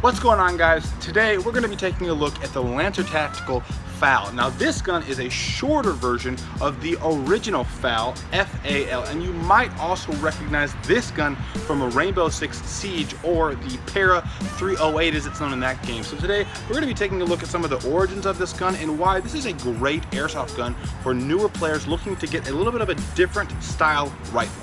What's going on, guys? Today we're going to be taking a look at the Lancer Tactical FAL. Now this gun is a shorter version of the original FAL, FAL, and you might also recognize this gun from a Rainbow Six Siege or the Para 308 as it's known in that game. So today we're going to be taking a look at some of the origins of this gun and why this is a great airsoft gun for newer players looking to get a little bit of a different style rifle.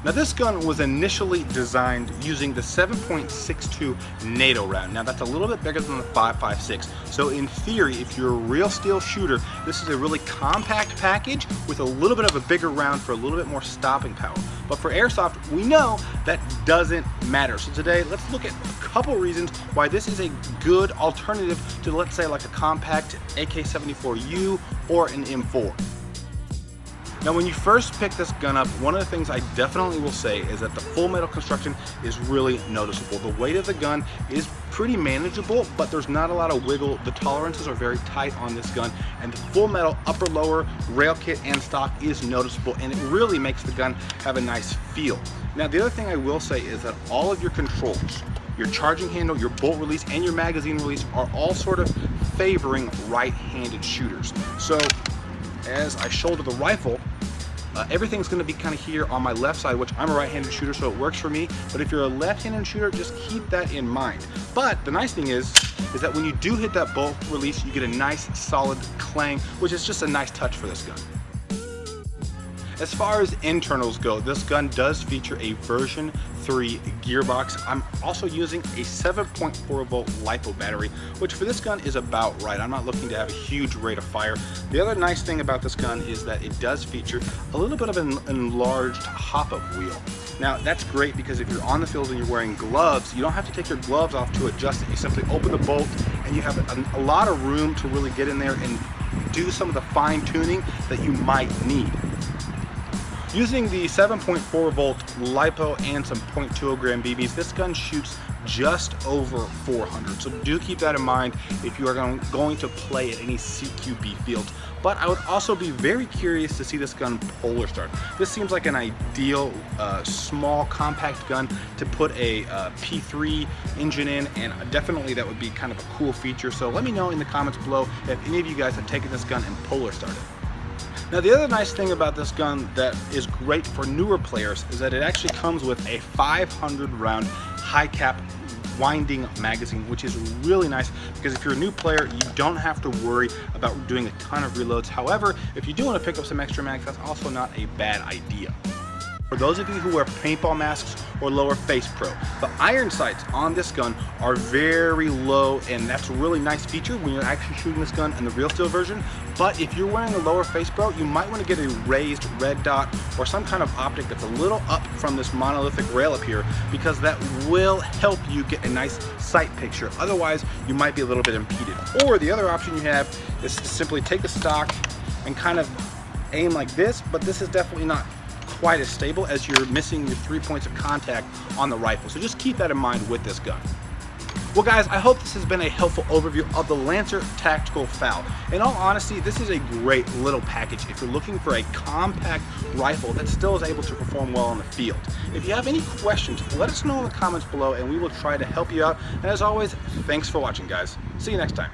Now this gun was initially designed using the 7.62 NATO round. Now that's a little bit bigger than the 5.56. So in theory, if you're a real steel shooter, this is a really compact package with a little bit of a bigger round for a little bit more stopping power. But for airsoft, we know that doesn't matter. So today, let's look at a couple reasons why this is a good alternative to, let's say, like a compact AK-74U or an M4. Now when you first pick this gun up, one of the things I definitely will say is that the full metal construction is really noticeable. The weight of the gun is pretty manageable, but there's not a lot of wiggle. The tolerances are very tight on this gun, and the full metal upper lower rail kit and stock is noticeable, and it really makes the gun have a nice feel. Now the other thing I will say is that all of your controls, your charging handle, your bolt release, and your magazine release are all sort of favoring right-handed shooters. So as I shoulder the rifle, everything's going to be kind of here on my left side, which I'm a right-handed shooter, so it works for me. But if you're a left-handed shooter, just keep that in mind. But the nice thing is that when you do hit that bolt release, you get a nice solid clang, which is just a nice touch for this gun. As far as internals go, this gun does feature a version 3 gearbox. I'm also using a 7.4 volt LiPo battery, which for this gun is about right. I'm not looking to have a huge rate of fire. The other nice thing about this gun is that it does feature a little bit of an enlarged hop-up wheel. Now that's great because if you're on the field and you're wearing gloves, you don't have to take your gloves off to adjust it. You simply open the bolt and you have a lot of room to really get in there and do some of the fine tuning that you might need. Using the 7.4 volt LiPo and some .20 gram BBs, this gun shoots just over 400. So do keep that in mind if you are going to play at any CQB fields. But I would also be very curious to see this gun polar start. This seems like an ideal small compact gun to put a P3 engine in, and definitely that would be kind of a cool feature. So let me know in the comments below if any of you guys have taken this gun and polar started. Now the other nice thing about this gun that is great for newer players is that it actually comes with a 500 round high cap winding magazine, which is really nice because if you're a new player, you don't have to worry about doing a ton of reloads. However, if you do want to pick up some extra mags, that's also not a bad idea. For those of you who wear paintball masks or lower face pro, the iron sights on this gun are very low, and that's a really nice feature when you're actually shooting this gun in the real steel version. But if you're wearing a lower face pro, you might want to get a raised red dot or some kind of optic that's a little up from this monolithic rail up here, because that will help you get a nice sight picture. Otherwise, you might be a little bit impeded. Or the other option you have is to simply take a stock and kind of aim like this, but this is definitely not quite as stable as you're missing your 3 points of contact on the rifle. So just keep that in mind with this gun. Well guys, I hope this has been a helpful overview of the Lancer Tactical FAL. In all honesty, this is a great little package if you're looking for a compact rifle that still is able to perform well on the field. If you have any questions, let us know in the comments below and we will try to help you out. And as always, thanks for watching, guys. See you next time.